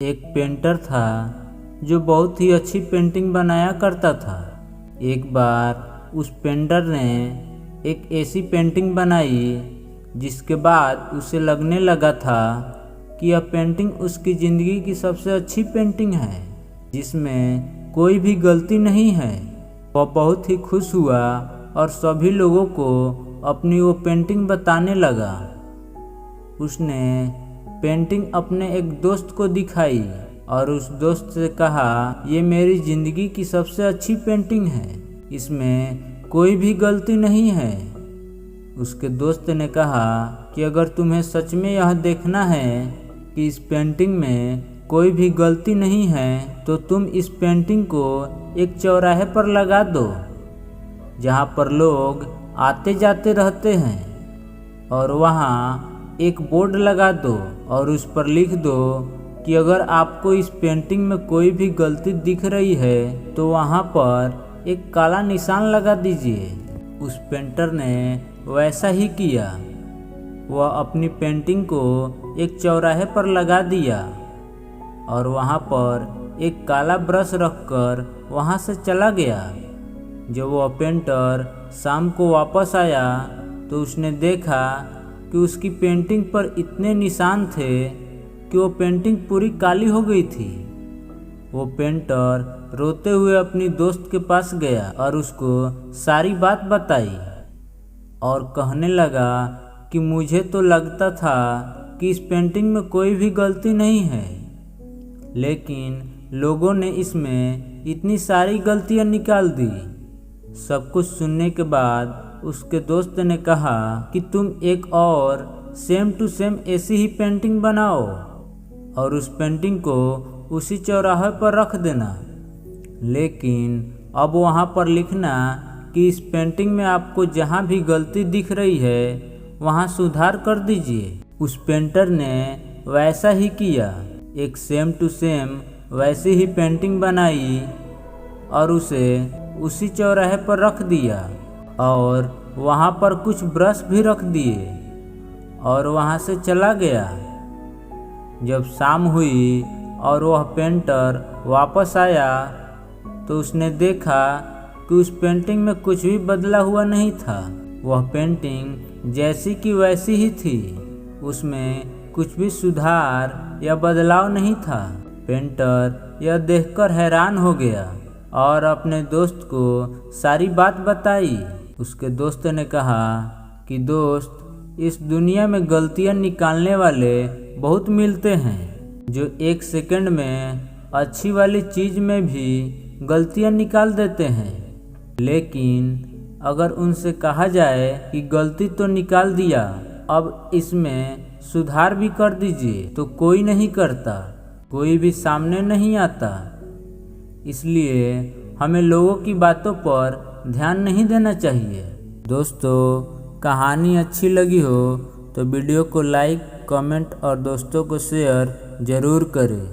एक पेंटर था जो बहुत ही अच्छी पेंटिंग बनाया करता था। एक बार उस पेंटर ने एक ऐसी पेंटिंग बनाई जिसके बाद उसे लगने लगा था कि यह पेंटिंग उसकी ज़िंदगी की सबसे अच्छी पेंटिंग है, जिसमें कोई भी गलती नहीं है। वह बहुत ही खुश हुआ और सभी लोगों को अपनी वो पेंटिंग बताने लगा। उसने पेंटिंग अपने एक दोस्त को दिखाई और उस दोस्त से कहा, ये मेरी ज़िंदगी की सबसे अच्छी पेंटिंग है, इसमें कोई भी गलती नहीं है। उसके दोस्त ने कहा कि अगर तुम्हें सच में यह देखना है कि इस पेंटिंग में कोई भी गलती नहीं है तो तुम इस पेंटिंग को एक चौराहे पर लगा दो जहाँ पर लोग आते जाते रहते हैं, और वहाँ एक बोर्ड लगा दो और उस पर लिख दो कि अगर आपको इस पेंटिंग में कोई भी गलती दिख रही है तो वहाँ पर एक काला निशान लगा दीजिए। उस पेंटर ने वैसा ही किया। वह अपनी पेंटिंग को एक चौराहे पर लगा दिया और वहाँ पर एक काला ब्रश रखकर वहाँ से चला गया। जब वह पेंटर शाम को वापस आया तो उसने देखा कि उसकी पेंटिंग पर इतने निशान थे कि वो पेंटिंग पूरी काली हो गई थी। वो पेंटर रोते हुए अपनी दोस्त के पास गया और उसको सारी बात बताई और कहने लगा कि मुझे तो लगता था कि इस पेंटिंग में कोई भी गलती नहीं है, लेकिन लोगों ने इसमें इतनी सारी गलतियां निकाल दी। सब कुछ सुनने के बाद उसके दोस्त ने कहा कि तुम एक और सेम टू सेम ऐसी ही पेंटिंग बनाओ और उस पेंटिंग को उसी चौराहे पर रख देना, लेकिन अब वहाँ पर लिखना कि इस पेंटिंग में आपको जहाँ भी गलती दिख रही है वहाँ सुधार कर दीजिए। उस पेंटर ने वैसा ही किया। एक सेम टू सेम वैसी ही पेंटिंग बनाई और उसे उसी चौराहे पर रख दिया और वहाँ पर कुछ ब्रश भी रख दिए और वहाँ से चला गया। जब शाम हुई और वह पेंटर वापस आया तो उसने देखा कि उस पेंटिंग में कुछ भी बदला हुआ नहीं था। वह पेंटिंग जैसी की वैसी ही थी, उसमें कुछ भी सुधार या बदलाव नहीं था। पेंटर यह देखकर हैरान हो गया और अपने दोस्त को सारी बात बताई। उसके दोस्त ने कहा कि दोस्त, इस दुनिया में गलतियां निकालने वाले बहुत मिलते हैं, जो एक सेकंड में अच्छी वाली चीज़ में भी गलतियां निकाल देते हैं, लेकिन अगर उनसे कहा जाए कि गलती तो निकाल दिया, अब इसमें सुधार भी कर दीजिए, तो कोई नहीं करता, कोई भी सामने नहीं आता। इसलिए हमें लोगों की बातों पर ध्यान नहीं देना चाहिए। दोस्तों, कहानी अच्छी लगी हो तो वीडियो को लाइक, कमेंट और दोस्तों को शेयर ज़रूर करें।